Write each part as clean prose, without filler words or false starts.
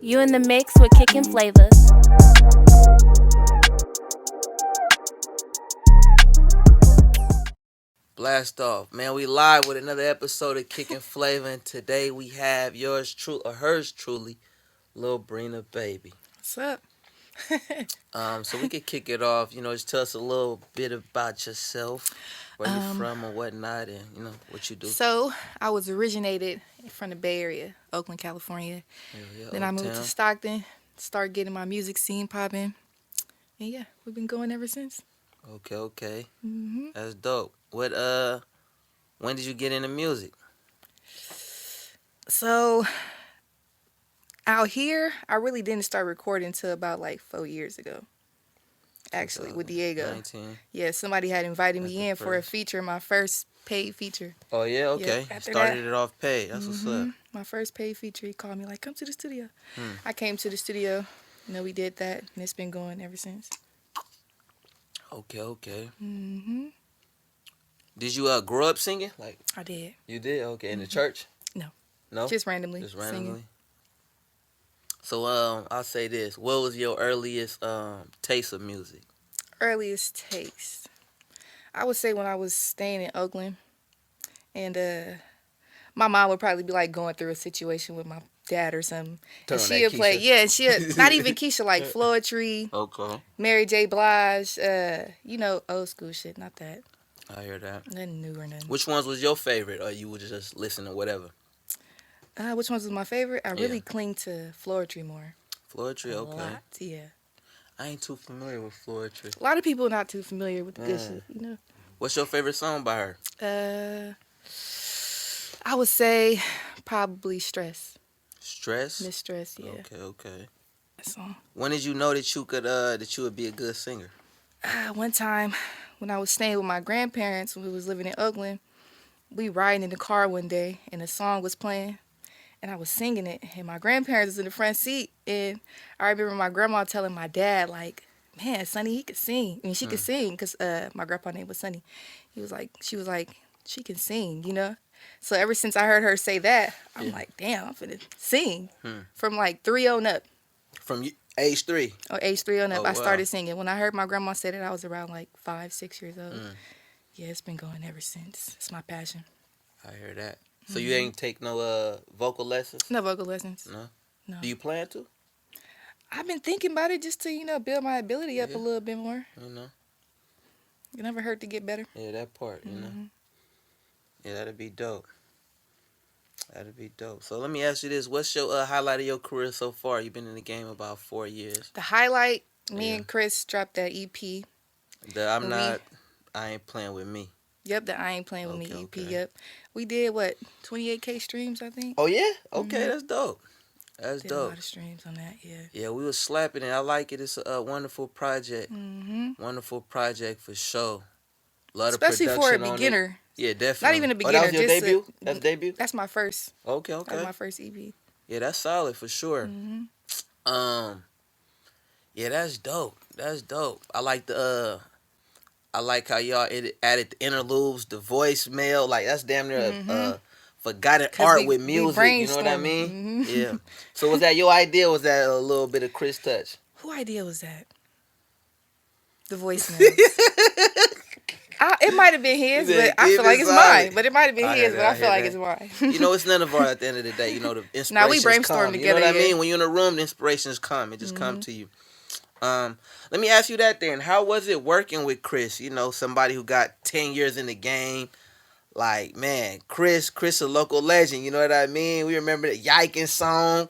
You in the mix with Kickin' Flavors. Blast off, man. We live with another episode of Kickin' Flavor, and today we have yours truly, or hers truly, Lil Brina Baby. What's up? So we could kick it off. Just tell us a little bit about yourself, where you're from, or whatnot, and what you do. So I was originated from the Bay Area, Oakland, California. Yeah, Then I moved to Oaktown. Stockton, started getting my music scene popping, and yeah, we've been going ever since. Okay. hmm That's dope. When did you get into music? So out here, I really didn't start recording until about like 4 years ago. Actually, with Diego. 19. Yeah, somebody had invited That's me the in for a first. feature, my first paid feature. Oh yeah, okay. Yeah, after Started that- it off paid. That's what's up. My first paid feature. He called me like, "Come to the studio." Hmm. I came to the studio. We did that, and it's been going ever since. Okay. hmm Did you grow up singing? Like I did. you did? Okay, in the church? No. No. Just randomly. Just randomly. Singing. So I'll say this: what was your earliest taste of music? Earliest taste. I would say when I was staying in Oakland, and my mom would probably be like going through a situation with my dad or something. Turn And on she'd that play, Keisha. yeah, she'd not even Keisha, like Floetry, Okay, Mary J. Blige, old school shit, not that. I hear that. Nothing new or nothing. Which ones was your favorite, or you would just listen to whatever? Which ones was my favorite? I really Yeah. cling to Floetry more. Floetry, A okay. lot, yeah. I ain't too familiar with Floetry. A lot of people not too familiar with the good Mm. shit, What's your favorite song by her? I would say probably Stress. Stress. Miss Stress, yeah. Okay. That song. When did you know that you would be a good singer? One time when I was staying with my grandparents when we was living in Oakland, we riding in the car one day and the song was playing and I was singing it and my grandparents was in the front seat and I remember my grandma telling my dad like, "Man, Sonny, he could sing." I mean, she could sing because my grandpa's name was Sonny. She was like, she can sing. So ever since I heard her say that, I'm Yeah. like, damn, I'm finna sing Hmm. from like 3 on up. From age 3. Or age 3 on up, Oh, I wow. started singing. When I heard my grandma say that, I was around like 5, 6 years old. Mm. Yeah, it's been going ever since. It's my passion. I hear that. So you ain't take no vocal lessons? No vocal lessons. No. No. Do you plan to? I've been thinking about it just to, build my ability up Yeah. a little bit more. It never hurt to get better. Yeah, that part, Yeah, that'd be dope. So let me ask you this. What's your highlight of your career so far? You've been in the game about 4 years. The highlight, me Yeah. and Chris dropped that EP. I ain't playing with me. Yep, the I Ain't Playing With Me Okay, EP. okay. Yep. We did, 28K streams, I think? Oh, yeah? Okay, that's dope. That's Did a dope. lot of streams on that, yeah. Yeah, we was slapping it. I like it. It's a wonderful project. hmm Wonderful project for sure. Lot Especially of for a production on it. beginner. Yeah, definitely. Not even a Oh, that beginner, was your just debut? That's debut? That's my first. Okay. Like my first EP. Yeah, that's solid for sure. hmm Yeah, that's dope. I like I like how y'all added the interludes, the voicemail. Like that's damn near forgotten 'Cause art we- with we music. You know what I mean? brainstorming. Yeah. So was that your idea? Or was that a little bit of Chris touch? Who idea was that? The voicemail. It might have been his, Yeah, but I keep feel like it it's solid. mine. But it might have been I his, hear but that, I feel I like hear it's mine. It's none of our at the end of the day. The inspirations brainstorm come. together, You know what I yeah. mean? When you're in a room, the inspirations come. It just come to you. Let me ask you that then. How was it working with Chris? Somebody who got 10 years in the game. Like, man, Chris a local legend. You know what I mean? We remember the Yikin song.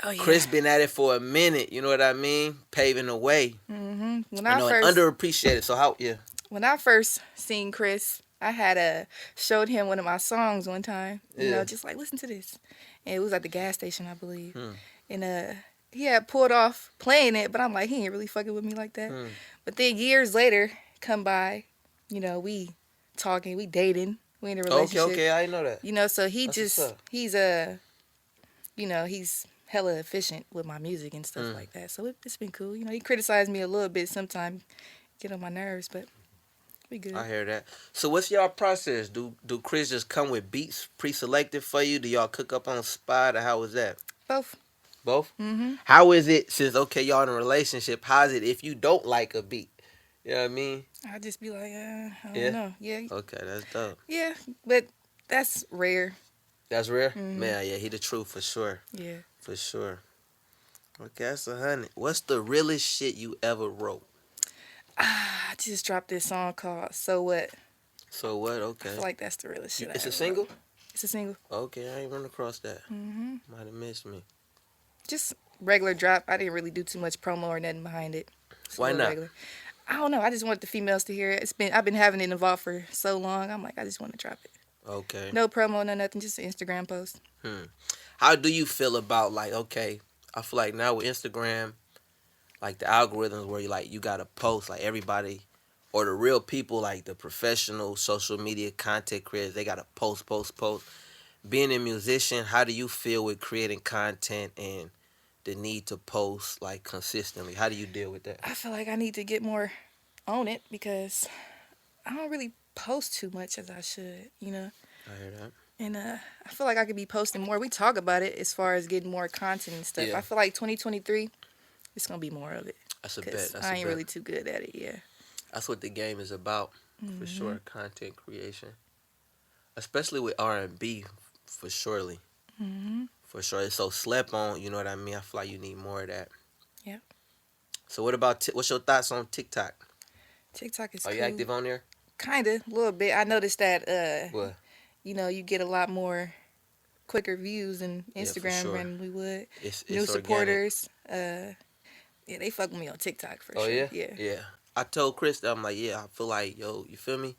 Oh yeah. Chris been at it for a minute. You know what I mean? Paving the way. When And underappreciated. So how? Yeah. when I first seen Chris, I had showed him one of my songs one time. Yeah. Just like listen to this, and it was at the gas station, I believe. Hmm. And he had pulled off playing it, but I'm like, he ain't really fucking with me like that. But then years later, come by, we talking, we dating, we in a relationship. Okay. I didn't know that. So he That's what's just up. he's hella efficient with my music and stuff like that. So it's been cool. He criticized me a little bit sometimes, get on my nerves, but we good. I hear that. So what's y'all process? Do Chris just come with beats pre-selected for you? Do y'all cook up on the spot, or how was that? Both. Both? Mm-hmm. How is it since okay y'all in a relationship? How's it if you don't like a beat? You know what I mean? I just be like, I Yeah. don't know. Yeah, Okay, that's dope. yeah, but that's rare. That's rare. Mm-hmm. Man, yeah, he the truth for sure. Yeah. For sure. Okay, that's 100. What's the realest shit you ever wrote? I just dropped this song called "So What." So what? I Okay. feel like that's the realest shit I It's a ever single? wrote. It's a single. Okay, I ain't run across that. Mm-hmm. Might have missed me. Just regular drop. I didn't really do too much promo or nothing behind it. Just a Why little not? regular. I don't know. I just wanted the females to hear it. I've been having it involved for so long. I'm like, I just want to drop it. Okay. No promo, no nothing. Just an Instagram post. How do you feel about like okay? I feel like now with Instagram, like the algorithms where you gotta post like everybody or the real people like the professional social media content creators they gotta post. Being a musician, how do you feel with creating content and the need to post like consistently? How do you deal with that? I feel like I need to get more on it because I don't really post too much as I should, you know. I hear that. And I feel like I could be posting more. We talk about it as far as getting more content and stuff. Yeah. I feel like 2023, it's gonna be more of it. That's a bet. Cause That's I a ain't bet. really too good at it. Yeah. That's what the game is about for sure. Content creation, especially with R&B, for surely. Mm-hmm. For sure, it's so slept on. You know what I mean? I feel like you need more of that. Yep. So what about what's your thoughts on TikTok? TikTok is Are you cool. active on there? Kinda, a little bit. I noticed that What? you know, you get a lot more quicker views than Yeah, for Instagram sure. than we would. It's New organic. supporters. Yeah, they fuck with me on TikTok for Oh sure. yeah, Yeah. yeah. I told Chris that I'm like, yeah, I feel like yo, you feel me?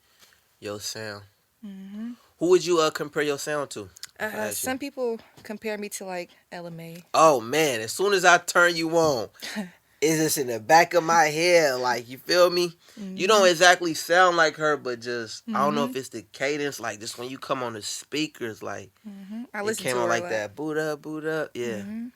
Your sound. Mm-hmm. Who would you compare your sound to? If I ask you? Some people compare me to like Ella Mai. Oh man, as soon as I turn you on, it's just in the back of my head, like you feel me? You don't exactly sound like her, but just I don't know if it's the cadence, like just when you come on the speakers, like I it listen came to on her a like lot. that, boot up, yeah. Mm-hmm.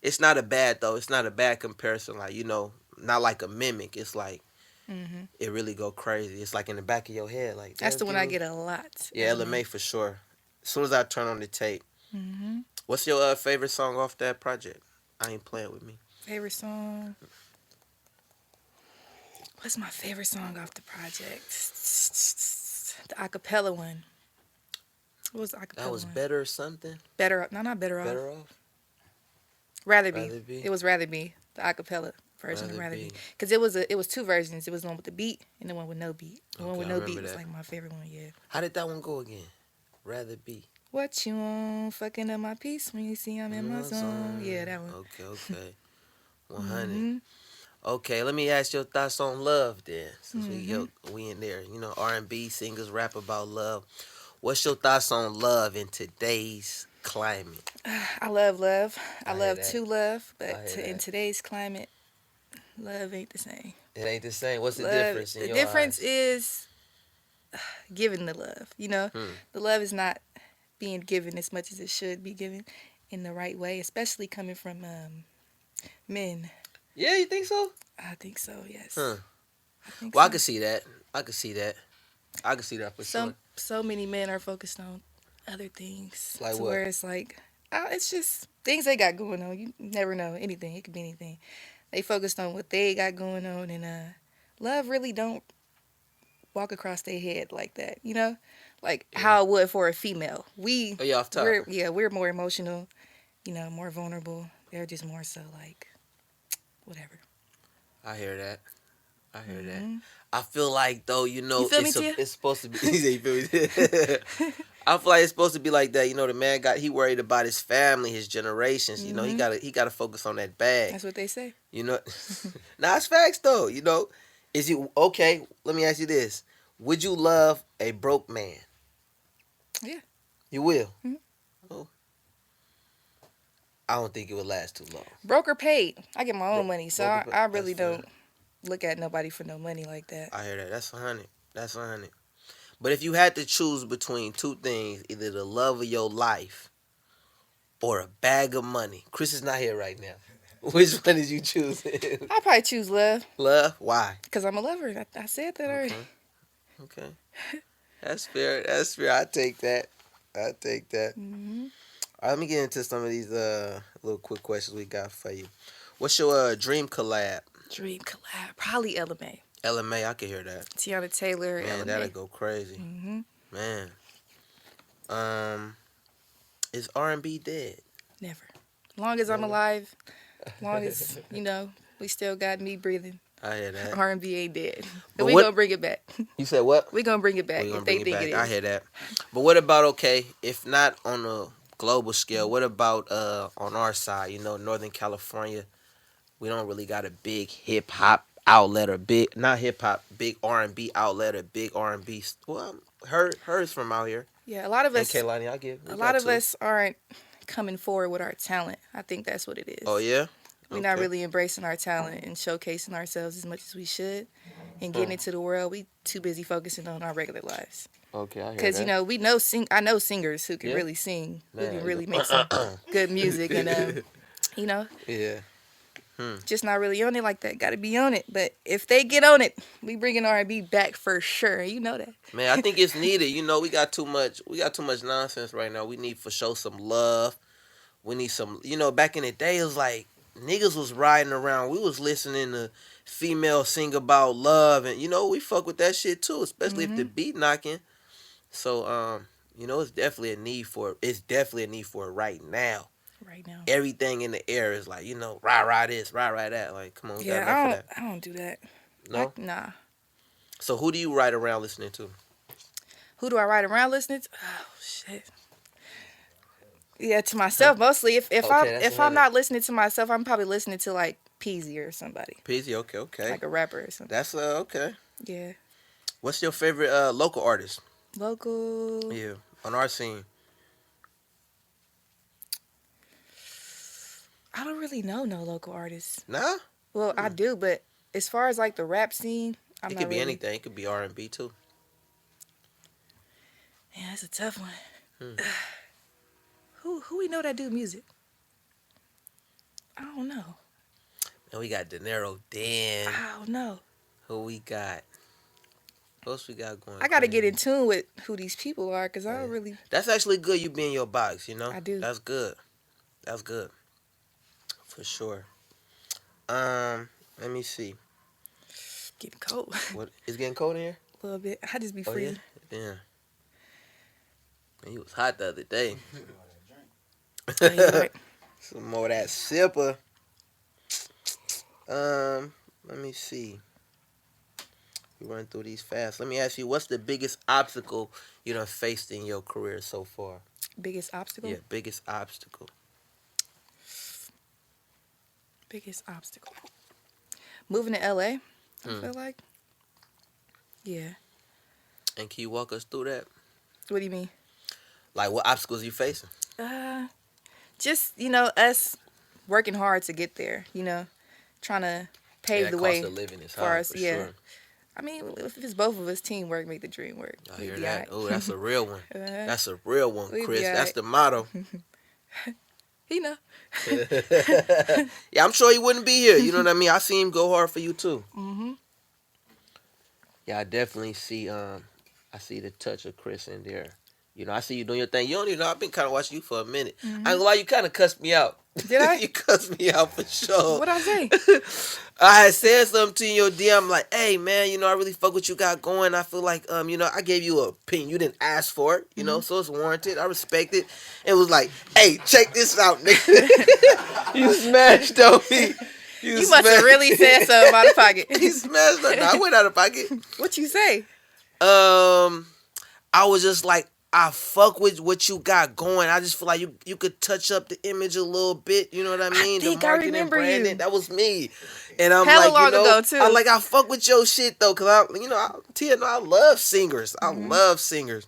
It's not a bad though. It's not a bad comparison, like you know, not like a mimic. It's like Mm-hmm. it really go crazy. It's like in the back of your head, like That's the one I dude. get a lot. Yeah, Ella Mai for sure. As soon as I turn on the tape, Mm-hmm. what's your favorite song off that project? I ain't playing with me. Favorite song. What's my favorite song off the project? The acapella one. What was the acapella That was one? better or something. Better. No, not better off. Better off. Rather Be. Rather Be? It was Rather Be. The acapella version of Rather Rather Be. Be. Because it was two versions. It was the one with the beat and the one with no beat. The one Okay, with I no remember beat was that. like my favorite one. Yeah. How did that one go again? Rather Be. What you want? Fucking up my peace when you see I'm in my zone. Yeah, that one. Okay. 100. Mm-hmm. Okay, let me ask your thoughts on love then. Since Mm-hmm. we in there. You know, R&B singers rap about love. What's your thoughts on love in today's climate? I love love. I I hear love that. to love, I but hear in that. today's climate, love ain't the same. It ain't the same. What's the Love, difference in the your difference eyes? is giving the love. You know, Hmm. the love is not being given as much as it should be given in the right way, especially coming from men. Yeah, you think so? I think so. Yes. Huh. I think Well, so. I can see that. I can see that. I can see that for sure. So many men are focused on other things. Like to what? where it's like, it's just things they got going on. You never know anything. It could be anything. They focused on what they got going on, and love really don't walk across their head like that. You know, like how it would for a female. Oh, yeah, off top. We're more emotional. You know, more vulnerable. They're just more so like, whatever. I hear that. I hear that. Mhm. I feel like though, you know, You feel me, Tia? it's supposed to be. You feel me? I feel like it's supposed to be like that. You know, the man he worried about his family, his generations. You know, he gotta focus on that bag. That's what they say. You know, nah, it's facts though. You know, is you okay? Let me ask you this: would you love a broke man? Yeah. You will. Mhm. Oh, I don't think it would last too long. Broker paid. I get my own money, so broker I paid. really That's fair. don't look at nobody for no money like that. I hear that. That's 100. That's 100. But if you had to choose between two things, either the love of your life or a bag of money, Chris is not here right now. Which one did you choose? I probably choose love Love? Why? because I'm a lover. I said that already. Okay. That's fair. That's fair. I take that. Mm-hmm. All right, let me get into some of these little quick questions we got for you. What's your dream collab? Dream collab. Probably Ella Mai. Ella Mai, I can hear that. Tiana Taylor, Ella Man, Mai. that'll go crazy. Mm-hmm. Man. Is R&B dead? Never. Long as I'm Never? alive, long as, we still got me breathing, I hear that. R&B ain't dead. But And we what- gonna bring it back. You said what? We gonna bring it back We gonna if they bring it think back. it I is. hear that. But what about, okay, if not on a global scale, what about on our side? Northern California, we don't really got a big hip hop outlet or big, not hip hop, big R&B outlet or big R&B. Well, hers from out here. Yeah, a lot of And us, Kaylani, I give. a lot of us aren't coming forward with our talent. I think that's what it is. Oh yeah. We're not really embracing our talent and showcasing ourselves as much as we should, and getting into the world. We too busy focusing on our regular lives. Okay, I hear Because that. we know I know singers who can really sing, who Man, can really make some good music, and Yeah. just not really on it like that. Got to be on it. But if they get on it, we bringing R&B back for sure. You know that. Man, I think it's needed. We got too much. We got too much nonsense right now. We need for sure some love. We need some. Back in the day, it was like niggas was riding around. We was listening to females sing about love, and we fuck with that shit too, especially if the beat knocking. So it's definitely a need for it. It's definitely a need for it right now. Right now. Everything in the air is like rah this, rah that. Like, come on, we got enough of that. I don't do that. No. Nah. So who do you ride around listening to? Who do I ride around listening to? Oh shit. Yeah, to myself mostly. If I'm not listening to myself, I'm probably listening to like Peasy or somebody. Peasy, okay. Like a rapper or something. That's okay. Yeah. What's your favorite local artist? Local. Yeah, on our scene. I don't really know no local artists. Nah? Well, I do, but as far as like the rap scene, It could be anything. It could be R&B too. Yeah, that's a tough one. Who we know that do music? I don't know. And we got De Niro Den. I don't know. Who we got? What else we got going? I got to get in tune with who these people are because I don't really. That's actually good. You be in your box, I do. That's good. That's good. For sure. Let me see. Getting cold. What it's getting cold in here? A little bit. I just be freezing. Yeah. Damn. Man, it was hot the other day. Oh, yeah, right. Some more of that sipper. Let me see. We run through these fast. Let me ask you, what's the biggest obstacle you done faced in your career so far? Biggest obstacle? Yeah, biggest obstacle. Biggest obstacle. Moving to LA, I feel like. Yeah. And can you walk us through that? What do you mean? Like, what obstacles you facing? Just, us working hard to get there, trying to pave the way cost of living is for high, us. for Yeah. sure. I mean, if it's both of us, teamwork make the dream work. I hear We'd be that. all right. Oh, that's a real one. That's a real one, We'd be Chris. all That's right. the motto. He know. Yeah, I'm sure he wouldn't be here. You know what I mean? I see him go hard for you too. Mm-hmm. Yeah, I definitely see. I see the touch of Chris in there. I see you doing your thing. You don't even know. I've been kind of watching you for a minute. I ain't gonna lie, you kind of cussed me out. Did I? You cussed me out for sure. What'd I say? I had said something to you in your DM, like, hey, man, I really fuck what you got going. I feel like, I gave you an opinion. You didn't ask for it, so it's warranted. I respect it. It was like, hey, check this out, nigga. You smashed on me. You must have really said something out of pocket. You smashed on me. I went out of pocket. What you say? I was just like, I fuck with what you got going. I just feel like you could touch up the image a little bit. You know what I mean? I think the I marketing, remember branding. you. That was me. And I'm Hella like, long ago, too. I fuck with your shit though, cause I love singers. I love singers.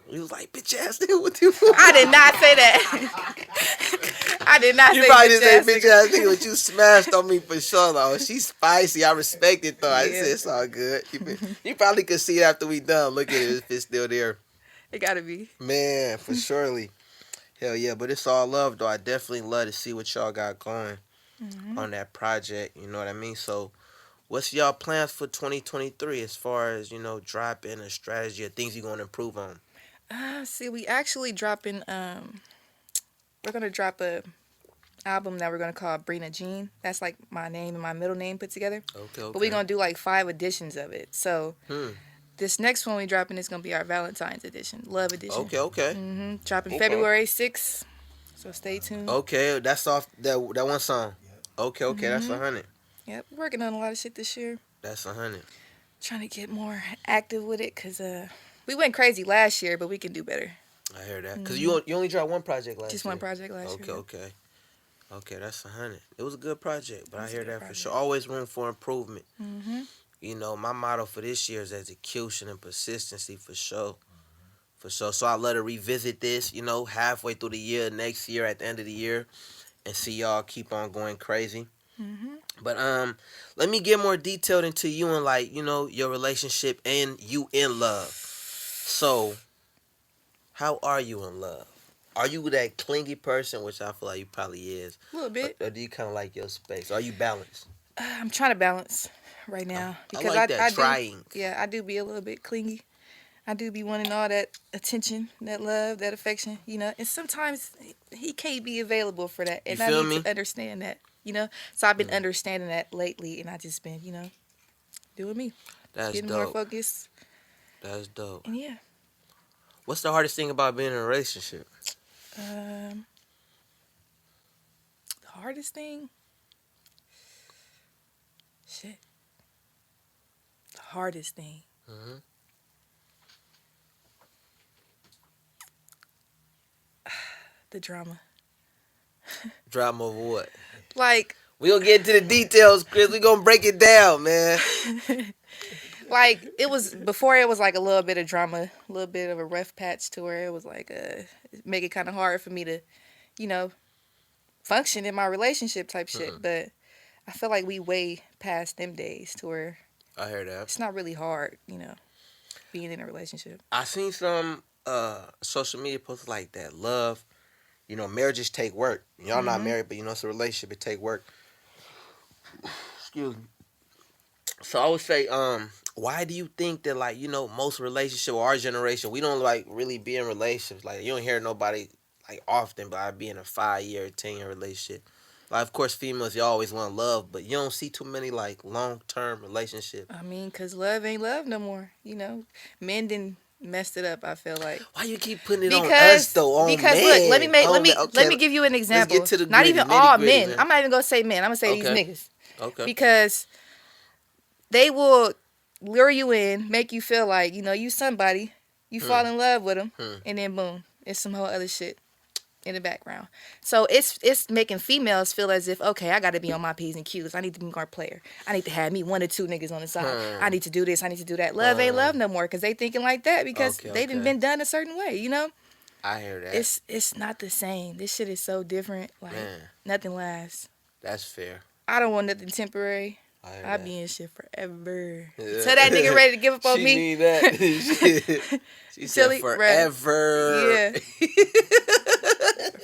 He was like, bitch ass nigga, what you? I did not say that. I did not You say probably didn't say bitch bitch ass nigga, but you smashed on me for sure though. She's spicy. I respect it though. I Yeah. said it's all good. You probably could see it after we done. Look at it if it's still there. It gotta be. Man, for surely. Hell yeah, but it's all love though. I definitely love to see what y'all got going on that project. You know what I mean? So what's y'all plans for 2023 as far as, dropping a strategy or things you're going to improve on? See, we actually dropping, we're gonna drop a album that we're gonna call Brina Jean. That's like my name and my middle name put together. Okay. But we're gonna do like 5 editions of it. So this next one we dropping is gonna be our Valentine's edition, Love edition. Okay. Dropping Okay. February 6th. So stay tuned. Okay, that's off that one song. Okay, that's 100. Yep, we're working on a lot of shit this year. That's 100. Trying to get more active with it because we went crazy last year, but we can do better. I hear that. Because you only dropped one project last year. Just one project last year. Okay, that's 100. It was a good project, but I hear that for sure. Always room for improvement. You know, my motto for this year is execution and persistency for sure. For sure. So I love to revisit this, you know, halfway through the year, next year, at the end of the year, and see y'all keep on going crazy. But let me get more detailed into you and, like, you know, your relationship and you in love. So, how are you in love? Are you that clingy person, which I feel like you probably is? A little bit. Or do you kind of like your space? Are you balanced? I'm trying to balance right now because I like that trying. I do be a little bit clingy. I do be wanting all that attention, that love, that affection, you know. And sometimes he can't be available for that, and I need to understand that, you know. So I've been understanding that lately, and I just been, you know, doing me. That's getting dope. more focused. That's dope. And yeah. What's the hardest thing about being in a relationship? The hardest thing? Shit. The hardest thing. The drama. Drama of what? Like, we gonna get into the details, Chris. We gonna break it down, man. Like, it was, before it was like a little bit of drama, a little bit of a rough patch to where it was like, make it kind of hard for me to, you know, function in my relationship type shit. But I feel like we way past them days to where I hear that. It's not really hard, you know, being in a relationship. I seen some social media posts like that. Love, you know, marriages take work. Y'all not married, but you know, it's a relationship. It take work. Excuse me. So I would say, why do you think that, like, you know, most relationship or our generation, we don't like really be in relationships? Like, you don't hear nobody like often, but I be in a 5-year, 10-year relationship. Like, of course, females, you always want love, but you don't see too many like long-term relationships. I mean, cause love ain't love no more. You know, men didn't messed it up. I feel like. Why you keep putting it on us though? Because men. Look, let me give you an example. Let's get to the not even all men. Man. I'm not even gonna say men. I'm gonna say these niggas. Okay. Because they will lure you in, make you feel like, you know, you somebody, you fall in love with them, and then boom, it's some whole other shit in the background. So it's making females feel as if, okay, I got to be on my P's and Q's. I need to be more player. I need to have me 1 or 2 niggas on the side. I need to do this. I need to do that. Love ain't love no more because they thinking like that because they done been done a certain way, you know? I hear that. It's not the same. This shit is so different. Like, nothing lasts. That's fair. I don't want nothing temporary. I be in shit forever. Yeah. Tell that nigga ready to give up on me. She need that. She said forever. Yeah.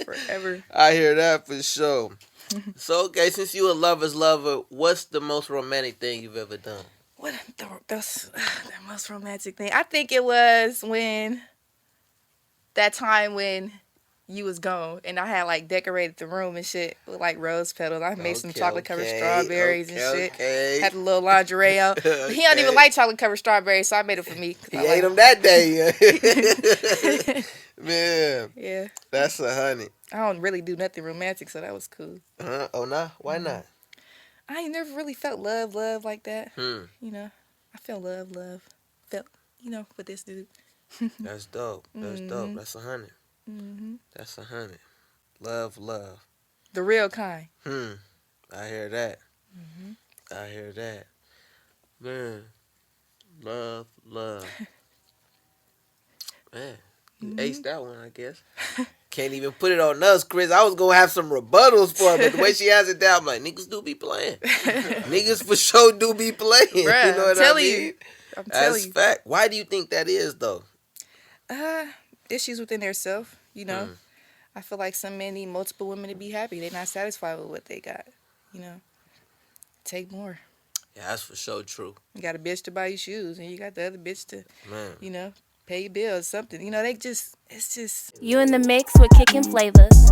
Forever. I hear that for sure. So, okay, since you a lover's lover, what's the most romantic thing you've ever done? What the most romantic thing? I think it was that time when you was gone and I had like decorated the room and shit with like rose petals. I made some chocolate covered strawberries and shit. Had a little lingerie out. He don't even like chocolate covered strawberries, so I made it for me. He ate them that day. Man. Yeah. That's 100. I don't really do nothing romantic, so that was cool. Oh, nah? Why not? I ain't never really felt love like that. You know, I felt love. Felt, you know, with this dude. That's dope. That's dope. That's 100. That's 100. Love. The real kind. I hear that. I hear that. Man. Love. Man. You aced that one, I guess. Can't even put it on us, Chris. I was going to have some rebuttals for her, but the way she has it down, I'm like, niggas do be playing. Niggas for sure do be playing. Bruh, you know what I mean? I'm telling you. Fact. Why do you think that is, though? Issues within themselves, you know. I feel like some men need multiple women to be happy. They're not satisfied with what they got, you know. Take more. Yeah, that's for sure true. You got a bitch to buy you shoes, and you got the other bitch to, you know, pay your bills, something. You know, it's just... You in the mix with Kickin' Flavors.